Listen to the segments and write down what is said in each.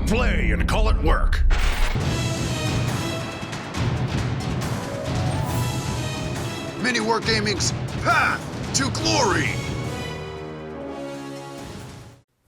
play and call it work. MiniWarGaming's Path to Glory.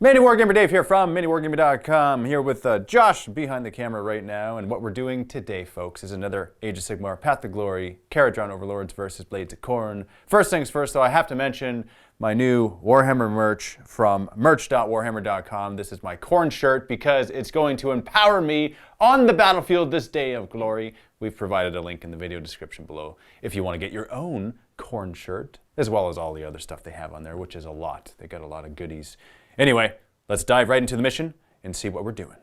MiniWarGamer Dave here from MiniWarGaming.com, here with Josh behind the camera right now. And what we're doing today, folks, is another Age of Sigmar Path to Glory, Kharadron Overlords versus Blades of Khorne. First things first, though, I have to mention my new Warhammer merch from merch.warhammer.com. This is my Khorne shirt because it's going to empower me on the battlefield this day of glory. We've provided a link in the video description below if you want to get your own Khorne shirt, as well as all the other stuff they have on there, which is a lot. They got a lot of goodies. Anyway, let's dive right into the mission and see what we're doing.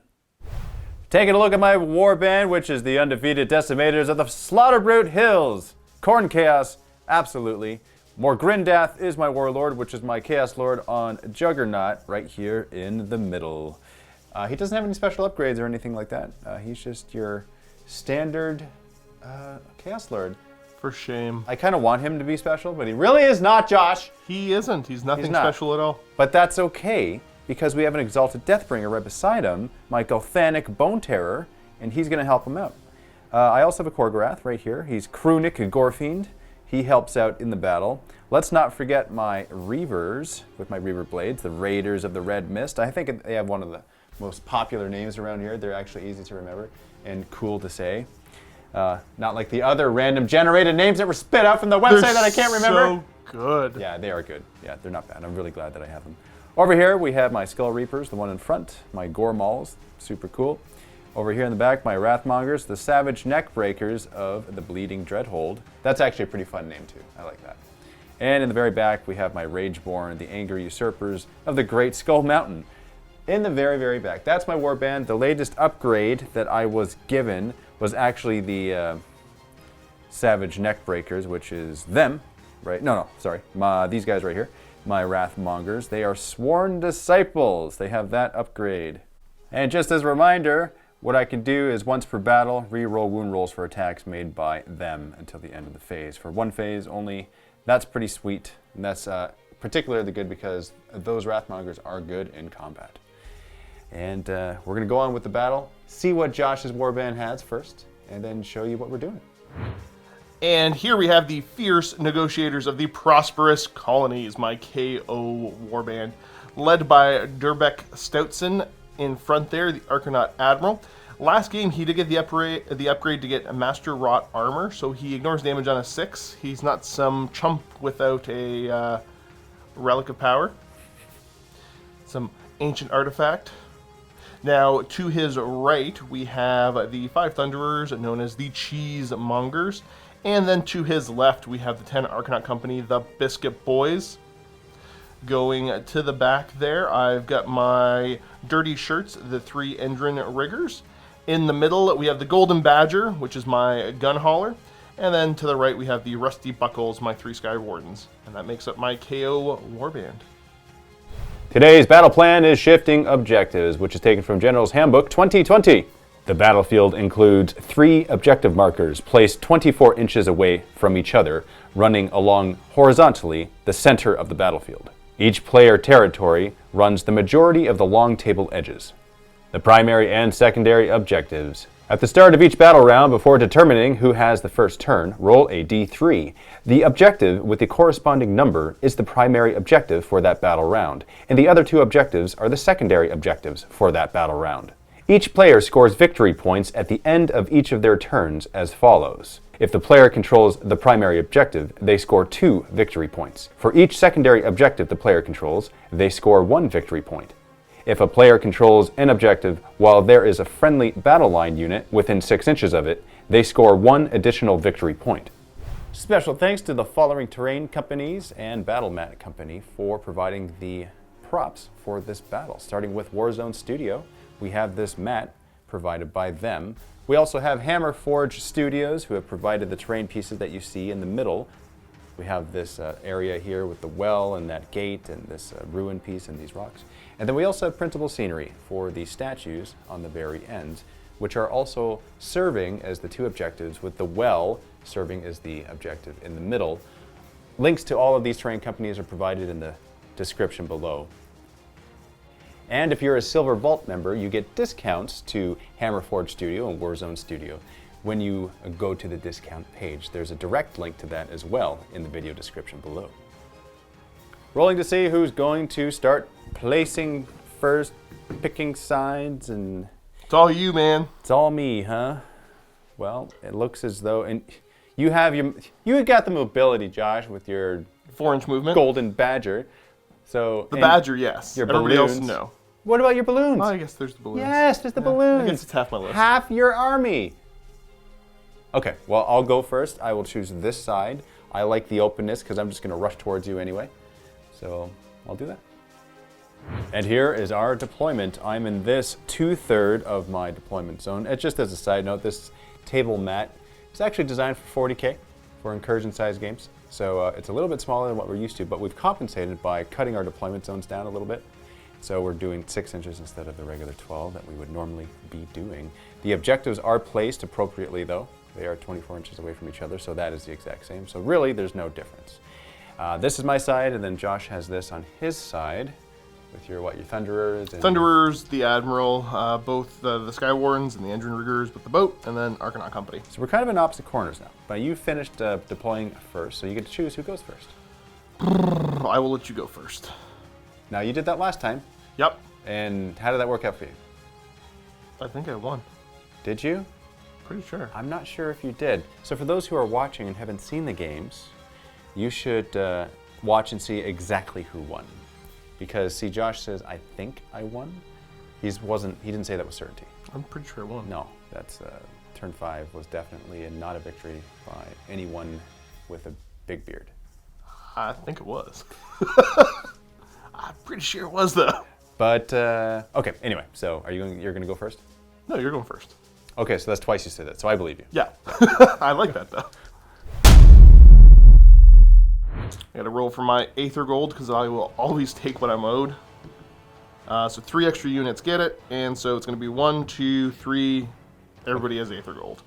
Taking a look at my warband, which is the undefeated decimators of the Slaughterbrute Hills. Khorne Chaos, absolutely. More Grindath is my warlord, which is my Chaos Lord on Juggernaut, right here in the middle. He doesn't have any special upgrades or anything like that. He's just your standard Chaos Lord. For shame. I kind of want him to be special, but he really is not, Josh. He isn't. He's nothing special at all. But that's okay, because we have an Exalted Deathbringer right beside him, my Gothanic Bone Terror, and he's going to help him out. I also have a Korgorath right here. He's Krunic Gorefiend. He helps out in the battle. Let's not forget my Reavers with my Reaver Blades, the Raiders of the Red Mist. I think they have one of the most popular names around here. They're actually easy to remember and cool to say. Not like the other random generated names that were spit out from the website that I can't remember. So good. Yeah, they are good. Yeah, they're not bad. I'm really glad that I have them. Over here, we have my Skull Reapers, the one in front, my Gore Mauls, super cool. Over here in the back, my Wrathmongers, the Savage Neckbreakers of the Bleeding Dreadhold. That's actually a pretty fun name, too. I like that. And in the very back, we have my Rageborn, the Angry Usurpers of the Great Skull Mountain. In the very, very back. That's my warband. The latest upgrade that I was given was actually the Savage Neckbreakers, which is them, right? No, sorry. These guys right here, my Wrathmongers. They are Sworn Disciples. They have that upgrade. And just as a reminder, what I can do is once per battle, re-roll wound rolls for attacks made by them until the end of the phase. For one phase only, that's pretty sweet. And that's particularly good because those Wrathmongers are good in combat. And we're going to go on with the battle, see what Josh's warband has first, and then show you what we're doing. And here we have the Fierce Negotiators of the Prosperous Colonies, my KO warband, led by Durbeck Stoutson in front there, the Archanaut Admiral. Last game, he did get the upgrade to get a Master Wrought Armor, so he ignores damage on a 6. He's not some chump without a Relic of Power. Some ancient artifact. Now, to his right, we have the 5 Thunderers, known as the Cheesemongers. And then to his left, we have the 10 Arcanaut Company, the Biscuit Boys. Going to the back there, I've got my Dirty Shirts, the 3 Endrin Riggers. In the middle, we have the Golden Badger, which is my Gun Hauler. And then to the right, we have the Rusty Buckles, my 3 Sky Wardens. And that makes up my KO warband. Today's battle plan is Shifting Objectives, which is taken from General's Handbook 2020. The battlefield includes 3 objective markers placed 24 inches away from each other, running along horizontally the center of the battlefield. Each player territory runs the majority of the long table edges. The primary and secondary objectives. At the start of each battle round, before determining who has the first turn, roll a d3. The objective with the corresponding number is the primary objective for that battle round, and the other 2 objectives are the secondary objectives for that battle round. Each player scores victory points at the end of each of their turns as follows. If the player controls the primary objective, they score 2 victory points. For each secondary objective the player controls, they score 1 victory point. If a player controls an objective while there is a friendly battle line unit within 6 inches of it, they score 1 additional victory point. Special thanks to the following terrain companies and battle mat company for providing the props for this battle. Starting with Warzone Studio, we have this mat provided by them. We also have Hammer Forge Studios, who have provided the terrain pieces that you see in the middle. We have this area here with the well and that gate and this ruin piece and these rocks. And then we also have printable scenery for the statues on the very ends, which are also serving as the 2 objectives, with the well serving as the objective in the middle. Links to all of these terrain companies are provided in the description below. And if you're a Silver Vault member, you get discounts to Hammerforge Studio and Warzone Studio when you go to the discount page. There's a direct link to that as well in the video description below. Rolling to see who's going to start placing first, picking sides, and... It's all you, man. It's all me, huh? Well, it looks as though... And you got the mobility, Josh, with your 4-inch movement. golden badger. So The badger, yes. Your Everybody balloons. else, no. What about your balloons? Oh, I guess there's the balloons. Yes, there's the balloons. I guess it's half my list. Half your army. Okay, well, I'll go first. I will choose this side. I like the openness because I'm just going to rush towards you anyway. So I'll do that. And here is our deployment. I'm in this 2/3 of my deployment zone. And just as a side note, this table mat is actually designed for 40K for incursion-sized games. So it's a little bit smaller than what we're used to, but we've compensated by cutting our deployment zones down a little bit. So we're doing 6 inches instead of the regular 12 that we would normally be doing. The objectives are placed appropriately, though. They are 24 inches away from each other, so that is the exact same. So really, there's no difference. This is my side, and then Josh has this on his side with your Thunderers. And Thunderers, the Admiral, both the Sky Wardens and the Engine Riggers with the boat, and then Argonaut Company. So we're kind of in opposite corners now. But you finished deploying first, so you get to choose who goes first. I will let you go first. Now, you did that last time. Yep. And how did that work out for you? I think I won. Did you? Pretty sure. I'm not sure if you did. So for those who are watching and haven't seen the games, you should watch and see exactly who won. Because, see, Josh says, I think I won. He didn't say that with certainty. I'm pretty sure I won. No, that's turn 5 was definitely not a victory by anyone with a big beard. I think it was. I'm pretty sure it was, though. But, okay, anyway, so you're going to go first? No, you're going first. Okay, so that's twice you said that, so I believe you. Yeah. I like that, though. I gotta roll for my Aether Gold, because I will always take what I'm owed. So 3 extra units get it, and so it's gonna be 1, 2, 3. Everybody has Aether Gold.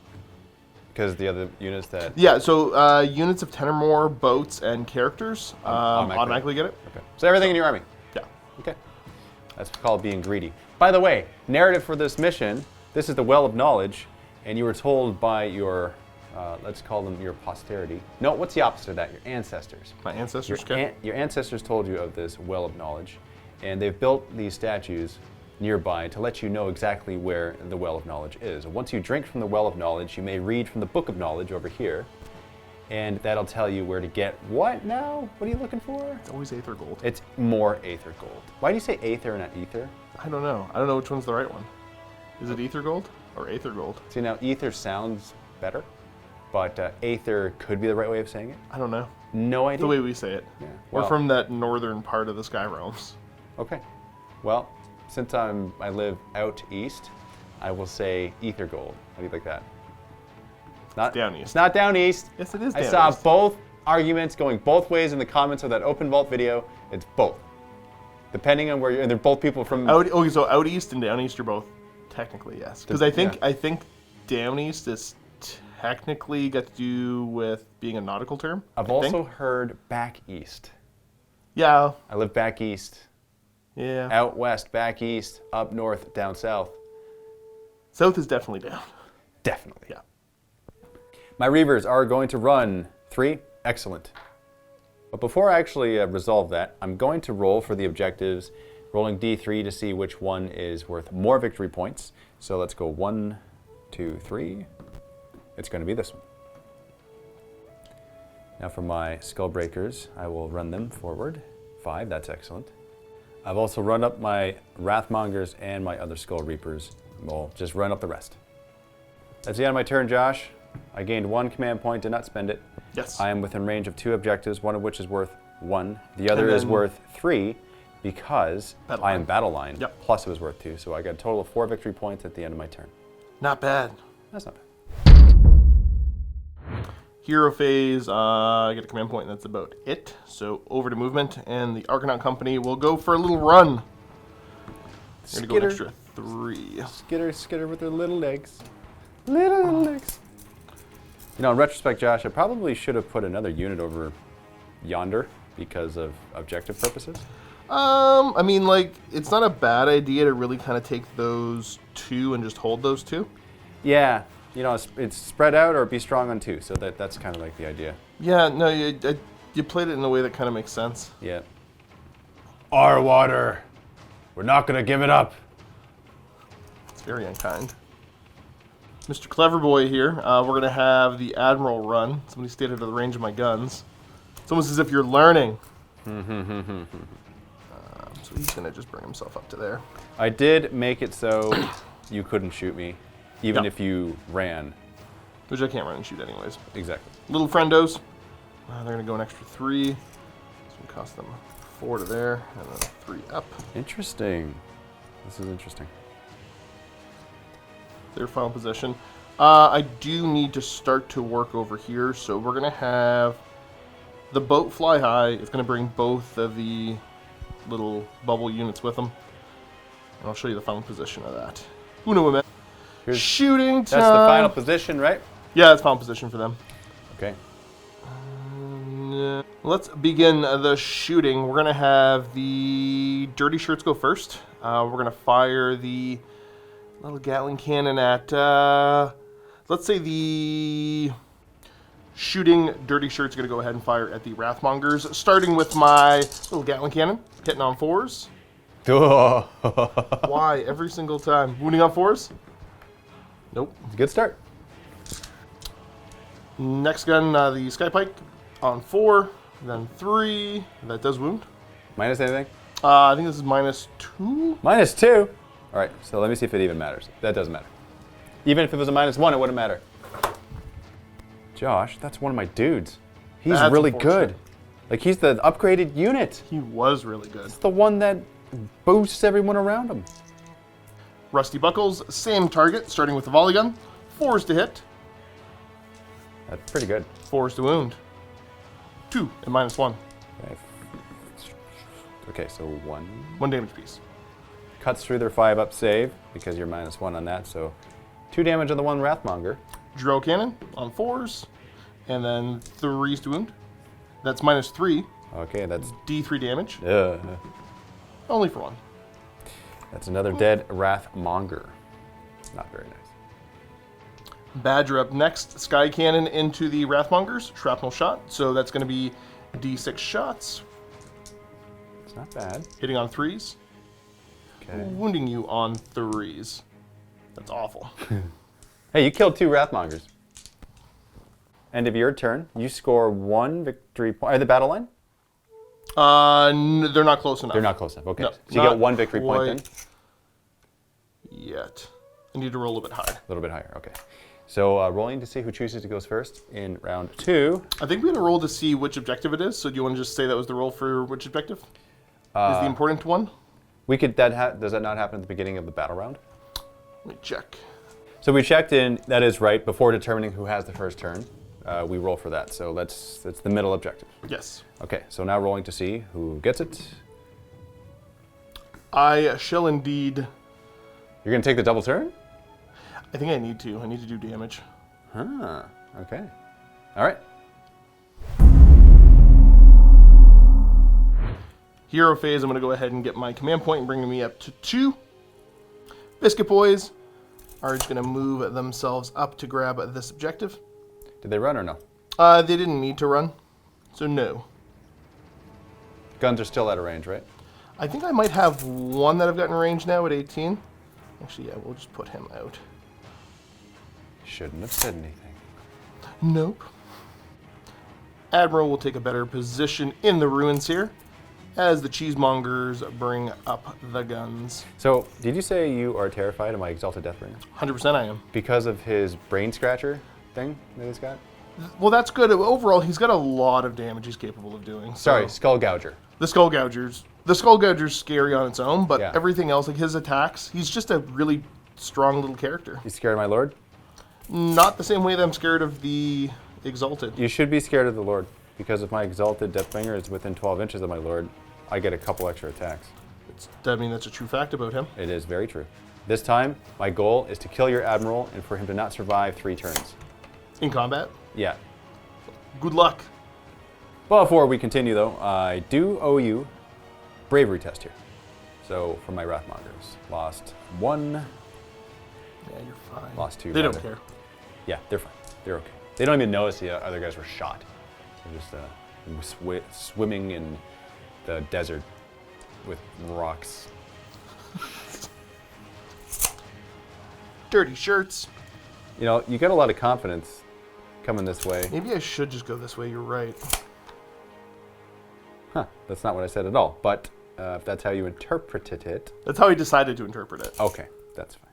Because the other units that... Yeah, so units of 10 or more boats and characters automatically get it. Okay. So everything in your army? Yeah. Okay. That's called being greedy. By the way, narrative for this mission, this is the Well of Knowledge, and you were told by your, let's call them your posterity. No, what's the opposite of that? Your ancestors. My ancestors, Your ancestors told you of this Well of Knowledge, and they've built these statues nearby to let you know exactly where the Well of Knowledge is. Once you drink from the Well of Knowledge, you may read from the Book of Knowledge over here, and that'll tell you where to get what now? What are you looking for? It's always Aether Gold. It's more Aether Gold. Why do you say Aether and not Ether? I don't know. I don't know which one's the right one. Is it Aether Gold or Aether Gold? See, now Ether sounds better, but Aether could be the right way of saying it. I don't know. No idea. The way we say it. Yeah. We're Well, from that northern part of the Sky Realms. Okay. Well, since I live out east, I will say Ether Gold. How do you like that? Not down east. It's not down east. Yes, it is I down saw east. both arguments going both ways in the comments of that Open Vault video. It's both. Depending on where you're, and they're both people from... Okay, so out east and down east are both technically, yes. Because I think down east is technically got to do with being a nautical term. I've also heard back east. Yeah. I live back east. Yeah. Out west, back east, up north, down south. South is definitely down. Definitely. Yeah. My Reavers are going to run 3. Excellent. But before I actually resolve that, I'm going to roll for the objectives, rolling D3 to see which one is worth more victory points. So let's go 1, 2, 3. It's going to be this one. Now for my Skull Breakers, I will run them forward. 5, that's excellent. I've also run up my Wrathmongers and my other Skull Reapers. We'll just run up the rest. That's the end of my turn, Josh. I gained 1 command point, did not spend it. Yes. I am within range of 2 objectives, one of which is worth 1. The other is worth 3 because I am battle line. Yep. Plus it was worth 2, so I got a total of 4 victory points at the end of my turn. Not bad. That's not bad. Hero phase, I get a command point, and that's about it. So over to movement, and the Argonaut Company will go for a little run. They're going to go an extra 3. Skitter with their little legs. Little legs. You know, in retrospect, Josh, I probably should have put another unit over yonder because of objective purposes. I mean, like, it's not a bad idea to really kind of take those two and just hold those two. Yeah, you know, it's spread out or be strong on 2, so that's kind of like the idea. Yeah, no, you played it in a way that kind of makes sense. Yeah. Our water. We're not gonna give it up. It's very unkind. Mr. Cleverboy here, we're going to have the Admiral run. Somebody stayed out of the range of my guns. It's almost as if you're learning. So he's going to just bring himself up to there. I did make it so you couldn't shoot me, even Yep. if you ran. Which I can't run and shoot anyways. Exactly. Little friendos. They're going to go an extra 3. This will cost them 4 to there, and then 3 up. Interesting. This is interesting. Their final position. I do need to start to work over here, so we're going to have the boat fly high. It's going to bring both of the little bubble units with them. And I'll show you the final position of that. Uno moment. Shooting time. That's the final position, right? Yeah, that's final position for them. Okay. Let's begin the shooting. We're going to have the dirty shirts go first. We're going to fire the little Gatling cannon at, let's say the shooting dirty shirt's going to go ahead and fire at the Wrathmongers, starting with my little Gatling cannon, hitting on 4s. Why? Every single time. Wounding on 4s? Nope. Good start. Next gun, the Skypike on 4, then 3. That does wound. Minus anything? I think this is -2. -2? All right, so let me see if it even matters. That doesn't matter. Even if it was a -1, it wouldn't matter. Josh, that's one of my dudes. He's That's really unfortunate. good. Like, he's the upgraded unit. He was really good. It's the one that boosts everyone around him. Rusty Buckles, same target, starting with the volley gun. 4s to hit, That's pretty good. 4s to wound. 2 and -1. Okay, okay, so 1. 1 damage piece. Cuts through their 5-up save, because you're -1 on that, so 2 damage on the one Wrathmonger. Drill cannon on 4s, and then 3s to wound. That's -3, Okay, that's D3 damage, only for 1. that's another dead Wrathmonger. Not very nice. Badger up next, Sky Cannon into the Wrathmongers, shrapnel shot, so that's going to be D6 shots, It's not bad. hitting on 3s, Okay. wounding you on 3s. That's awful. Hey, you killed 2 Wrathmongers. End of your turn. You score 1 victory point. Are they battle line? They're not close enough. They're not close enough. Okay. No, So you not get 1 victory point then? Yet. I need to roll a bit higher. A little bit higher. Okay. So rolling to see who chooses to go first in round 2. I think we had a roll to see which objective it is, so do you want to just say that was the roll for which objective? Is the important one? We could. Does that not happen at the beginning of the battle round? Let me check. So we checked in. That is right. Before determining who has the first turn, we roll for that. So that's the middle objective. Yes. Okay. So now rolling to see who gets it. I shall indeed. You're gonna take the double turn? I think I need to. I need to do damage. Huh. Okay. All right. Hero phase, I'm going to go ahead and get my command point and bring me up to 2. Biscuit Boys are just going to move themselves up to grab this objective. Did they run or no? They didn't need to run, so no. Guns are still out of range, right? I think I might have one that I've got in range now at 18. Actually, yeah, we'll just put him out. Shouldn't have said anything. Nope. Admiral will take a better position in the ruins here as the cheesemongers bring up the guns. So, did you say you are terrified of my Exalted Deathbringer? 100% I am. Because of his brain scratcher thing that he's got? Well, that's good. Overall, he's got a lot of damage he's capable of doing. So Sorry, Skull Gouger. The Skull Gougers. The Skull Gouger's scary on its own, but Yeah. everything else, like his attacks, he's just a really strong little character. You scared of my lord? Not the same way that I'm scared of the Exalted. You should be scared of the lord. Because if my Exalted Deathbringer is within 12 inches of my lord, I get a couple extra attacks. I mean, that's a true fact about him. It is very true. This time, my goal is to kill your admiral and for him to not survive 3 turns. In combat. Yeah. Good luck. Before we continue, though, I do owe you bravery test here. So for my Wrathmongers, lost 1. Yeah, you're fine. Lost 2. They don't rather. care. Yeah, they're fine. They're okay. They don't even notice the other guys were shot. They're just swimming in the desert with rocks. Dirty shirts. You know, you get a lot of confidence coming this way. Maybe I should just go this way. You're right. Huh, that's not what I said at all. But if that's how you interpreted it. That's how he decided to interpret it. Okay, that's fine.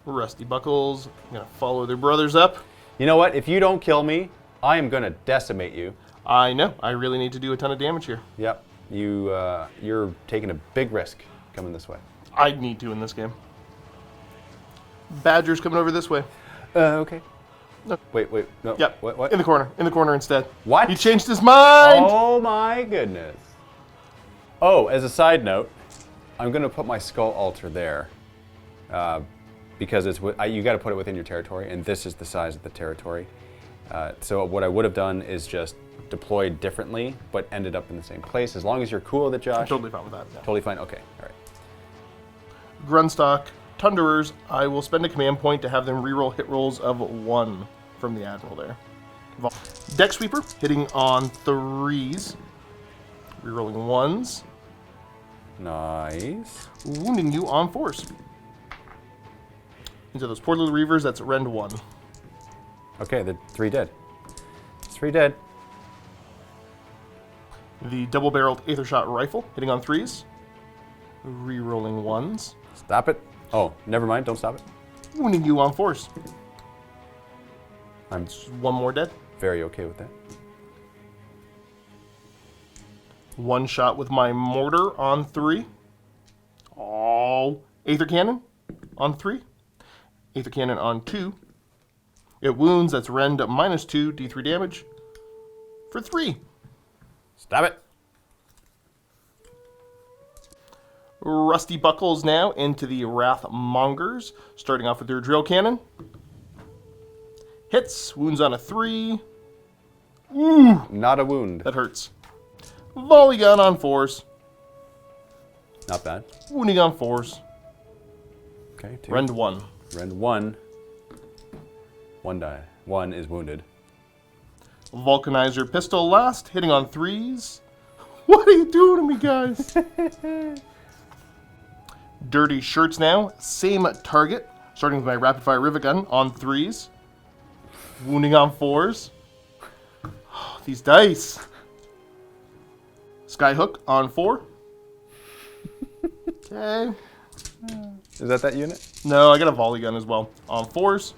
Rusty Buckles. I'm going to follow their brothers up. You know what? If you don't kill me, I am going to decimate you. I know. I really need to do a ton of damage here. Yep. You're taking a big risk coming this way. I need to in this game. Badger's coming over this way. Okay. No. Wait. No. Yep. What? In the corner. In the corner instead. What? He changed his mind! Oh my goodness. Oh, as a side note, I'm going to put my skull altar there. Because you got to put it within your territory, and this is the size of the territory. So what I would have done is just deployed differently, but ended up in the same place. As long as you're cool with it, Josh. I'm totally fine with that. Yeah. Totally fine? Okay, all right. Grunstock, Tunderers, I will spend a command point to have them reroll hit rolls of 1 from the Admiral there. Deck Sweeper, hitting on 3s. Rerolling 1s. Nice. Wounding you on 4s. Into those poor little Reavers, that's rend 1. Okay, they're 3 dead. It's 3 dead. The double-barreled Aethershot Rifle, hitting on 3s. Rerolling 1s. Stop it. Oh, never mind. Don't stop it. Wounding you on 4s. I'm 1 more dead. very okay with that. 1 shot with my mortar on 3. Oh, Aether Cannon on 3. Aether Cannon on 2. It wounds, that's rend -2, d3 damage for 3. Stop it. Rusty Buckles now into the Wrathmongers, starting off with their Drill Cannon. Hits, wounds on a 3. Ooh, Not a wound. that hurts. Volley Gun on 4s. Not bad. Wounding on 4s. Okay, 2. Rend 1. Rend 1. 1 die. 1 is wounded. Vulcanizer Pistol last, hitting on 3s. What are you doing to me, guys? Dirty Shirts now, same target, starting with my Rapid Fire Rivet Gun on 3s. Wounding on 4s. Oh, these dice. Skyhook on 4. Okay. Is that unit? No, I got a Volley Gun as well. On 4s,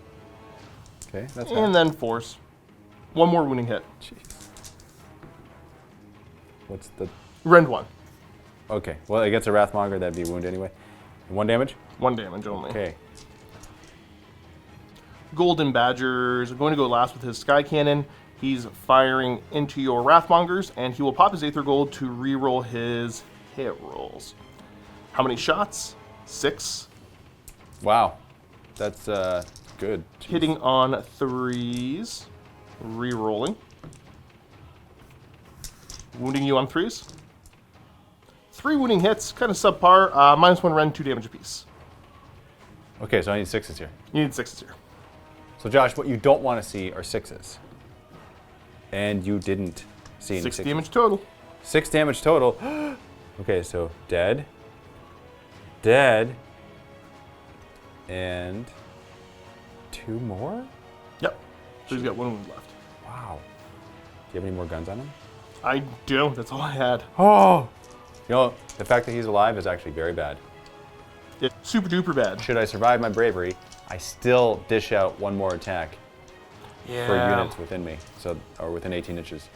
Okay, that's and then 4s. 1 more wounding hit. Jeez. What's the... Rend 1. Okay, well, it gets a Wrathmonger. That'd be a wound anyway. 1 damage? 1 damage only. Okay. Golden Badger's going to go last with his Sky Cannon. He's firing into your Wrathmongers, and he will pop his Aether Gold to reroll his hit rolls. How many shots? 6. Wow. That's good. Jeez. Hitting on 3s. Rerolling. Wounding you on 3s. 3 wounding hits, kind of subpar. -1 rend, 2 damage apiece. Okay, so I need 6s here. You need 6s here. So Josh, what you don't want to see are 6s. And you didn't see any 6 6s. damage total. 6 damage total. Okay, so dead. Dead. And 2 more? Yep. So he's got 1 wound left. Wow. Do you have any more guns on him? I do. That's all I had. Oh! You know, the fact that he's alive is actually very bad. It's super duper bad. Should I survive my bravery, I still dish out 1 more attack for units within me, or within 18 inches.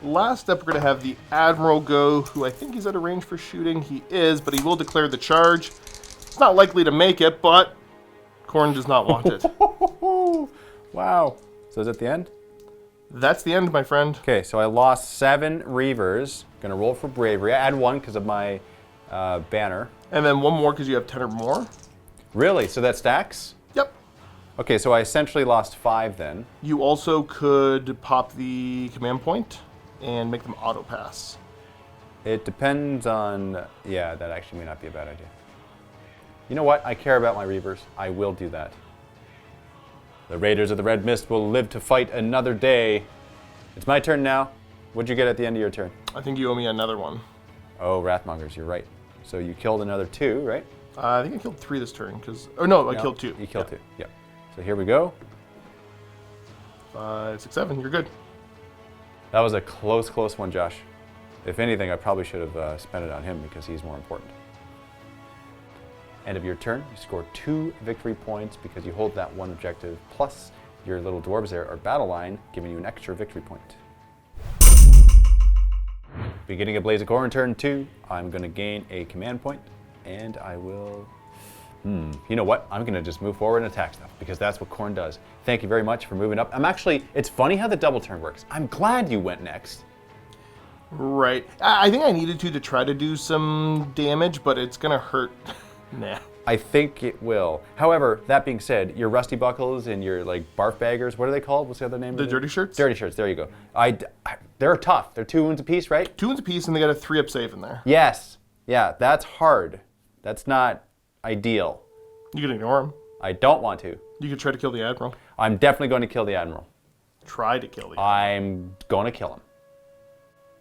Last up, we're going to have the Admiral go, who I think he's at a range for shooting. He is, but he will declare the charge. It's not likely to make it, but Khorne does not want it. Wow. So is that the end? That's the end, my friend. Okay, so I lost 7 Reavers. Gonna roll for bravery. I add 1 because of my banner. And then 1 more because you have 10 or more. Really? So that stacks? Yep. Okay, so I essentially lost 5 then. You also could pop the command point and make them auto pass. It depends on... Yeah, that actually may not be a bad idea. You know what? I care about my Reavers. I will do that. The Raiders of the Red Mist will live to fight another day. It's my turn now. What'd you get at the end of your turn? I think you owe me another one. Oh, Wrathmongers, you're right. So you killed another 2, right? I think I killed 3 this turn, because... Oh, no, I killed 2. You killed 2, yeah. So here we go. 5, 6, 7, you're good. That was a close one, Josh. If anything, I probably should have spent it on him because he's more important. End of your turn, you score 2 victory points because you hold that 1 objective, plus your little dwarves there are battle line, giving you an extra victory point. Beginning of Blaze of Khorne, turn 2, I'm going to gain a command point, and I will... You know what? I'm going to just move forward and attack stuff, because that's what Khorne does. Thank you very much for moving up. It's funny how the double turn works. I'm glad you went next. Right. I think I needed to try to do some damage, but it's going to hurt. Nah. I think it will. However, that being said, your Rusty Buckles and your like barf baggers, what are they called? What's the other name? The Dirty Shirts? Dirty Shirts, there you go. They're tough. They're 2 wounds apiece, right? 2 wounds apiece, and they got a 3-up save in there. Yes. Yeah, that's hard. That's not ideal. You can ignore him. I don't want to. You could try to kill the Admiral. I'm definitely going to kill the Admiral. Try to kill the Admiral. I'm going to kill him.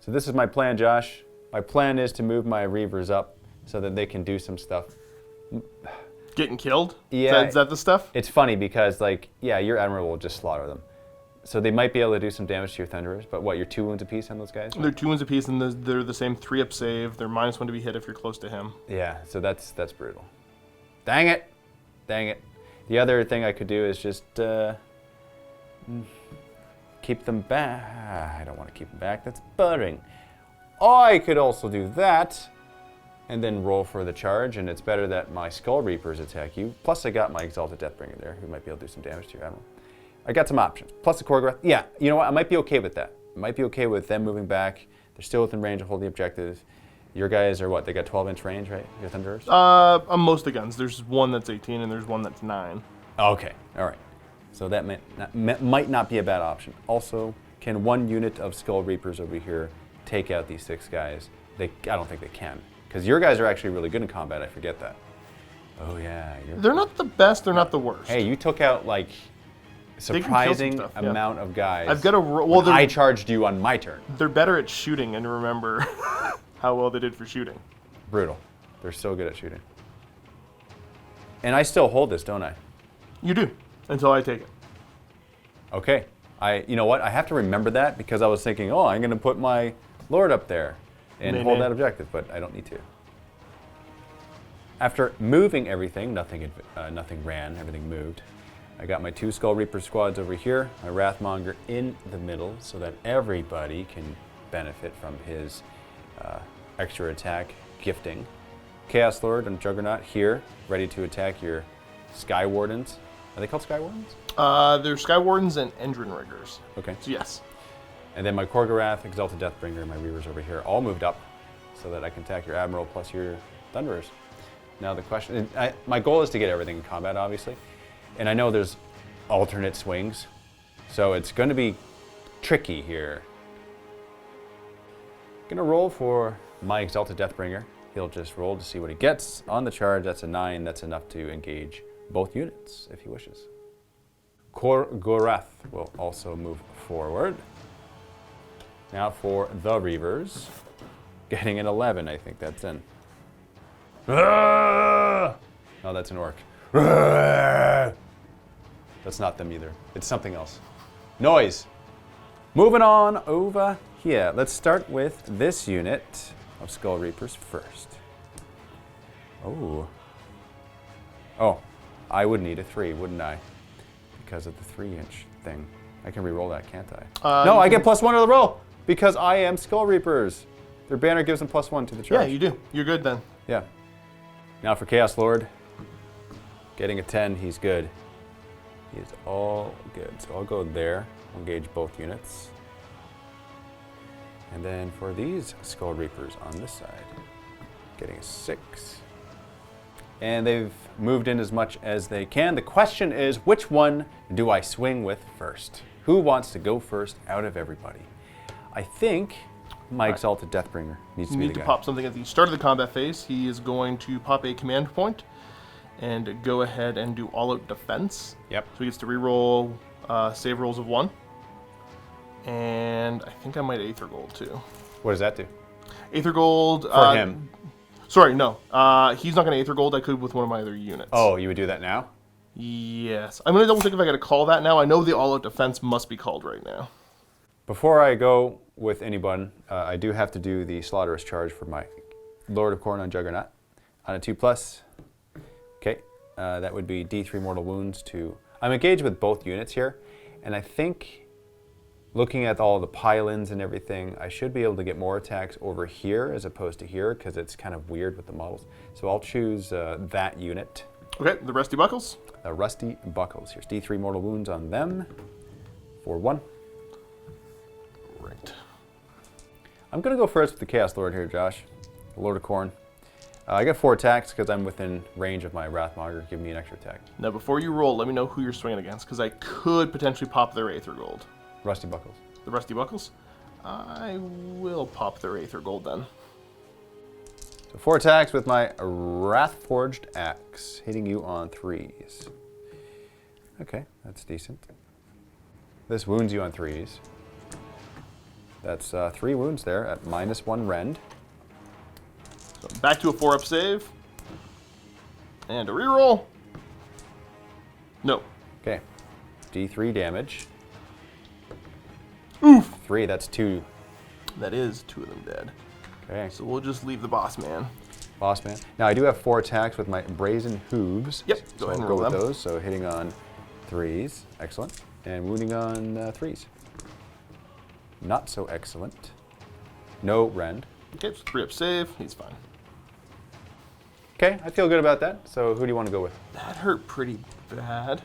So this is my plan, Josh. My plan is to move my Reavers up so that they can do some stuff. Getting killed? Yeah. Is that the stuff? It's funny because, like, yeah, your Admiral will just slaughter them. So they might be able to do some damage to your Thunderers, but what, you're 2 wounds apiece on those guys? They're 2 wounds apiece, and they're the same 3-up save. They're -1 to be hit if you're close to him. Yeah, so that's brutal. Dang it. Dang it. The other thing I could do is just keep them back. I don't want to keep them back. That's buttering. I could also do that and then roll for the charge, and it's better that my Skull Reapers attack you. Plus, I got my Exalted Deathbringer there, who might be able to do some damage to your Admiral. I got some options. Plus the Korgorath. Yeah, you know what? I might be okay with that. I might be okay with them moving back. They're still within range of holding the objective. Your guys are what? They got 12-inch range, right? Your Thunderers? On most of the guns. There's one that's 18 and there's one that's 9. Okay, all right. So that might not be a bad option. Also, can 1 unit of Skull Reapers over here take out these 6 guys? I don't think they can. Because your guys are actually really good in combat, I forget that. Oh yeah. They're not the best, they're not the worst. Hey, you took out like surprising stuff, yeah. amount of guys. I've got a well. I charged you on my turn. They're better at shooting, and remember how well they did for shooting. Brutal. They're so good at shooting. And I still hold this, don't I? You do, until I take it. Okay. You know what? I have to remember that because I was thinking, oh, I'm going to put my Lord up there and hold that objective, but I don't need to. After moving everything, nothing ran, everything moved. I got my 2 Skull Reaper squads over here, my Wrathmonger in the middle so that everybody can benefit from his extra attack gifting. Chaos Lord and Juggernaut here, ready to attack your Sky Wardens. Are they called Sky Wardens? They're Sky Wardens and Endrin Riggers. Okay. So yes. And then my Korgorath, Exalted Deathbringer, and my Reavers over here all moved up so that I can attack your Admiral plus your Thunderers. Now the question, my goal is to get everything in combat, obviously. And I know there's alternate swings, so it's going to be tricky here. Gonna roll for my Exalted Deathbringer. He'll just roll to see what he gets. On the charge, that's a 9. That's enough to engage both units if he wishes. Korgorath will also move forward. Now for the Reavers. Getting an 11, I think that's in. No, that's an orc. That's not them either. It's something else. Noise. Moving on over here. Let's start with this unit of Skull Reapers first. Oh. Oh, I would need a 3, wouldn't I? Because of the 3-inch thing. I can re-roll that, can't I? No, I get +1 to the roll because I am Skull Reapers. Their banner gives them +1 to the charge. Yeah, you do. You're good then. Yeah. Now for Chaos Lord. Getting a 10, he's good. He is all good. So I'll go there, engage both units. And then for these Skull Reapers on this side, getting a 6. And they've moved in as much as they can. The question is, which one do I swing with first? Who wants to go first out of everybody? I think my Exalted Deathbringer needs to You be need the to guy. pop something at the start of the combat phase. He is going to pop a command point and go ahead and do all-out defense. Yep. So he gets to reroll save rolls of 1. And I think I might Aether Gold too. What does that do? Aether Gold... For him. Sorry, no. He's not going to Aether Gold. I could with one of my other units. Oh, you would do that now? Yes. I'm going to double check if I got to call that now. I know the all-out defense must be called right now. Before I go with anyone, I do have to do the Slaughterous Charge for my Lord of Khorne on Juggernaut. On a 2+. Okay, that would be D3 mortal wounds to... I'm engaged with both units here, and I think, looking at all the pile-ins and everything, I should be able to get more attacks over here as opposed to here, because it's kind of weird with the models. So I'll choose that unit. Okay, the Rusty Buckles. The Rusty Buckles. Here's D3 mortal wounds on them for 1. Right. I'm going to go first with the Chaos Lord here, Josh. The Lord of Khorne. I got 4 attacks because I'm within range of my Wrathmonger, giving me an extra attack. Now, before you roll, let me know who you're swinging against, because I could potentially pop their Aether Gold. Rusty Buckles. The Rusty Buckles? I will pop their Aether Gold then. So 4 attacks with my Wrathforged Axe, hitting you on 3s. Okay, that's decent. This wounds you on 3s. That's 3 wounds there at -1 rend. So back to a 4-up save. And a reroll. No. Okay, D3 damage. Oof. 3, that's 2. That is 2 of them dead. Okay, So we'll just leave the boss man. Boss Man. Now I do have 4 attacks with my Brazen Hooves. Yep, So go ahead and I'll roll go with them. those. So hitting on 3s, excellent. And wounding on 3s. Not so excellent. No rend. Okay, so 3-up save. He's fine. Okay, I feel good about that. So who do you want to go with? That hurt pretty bad.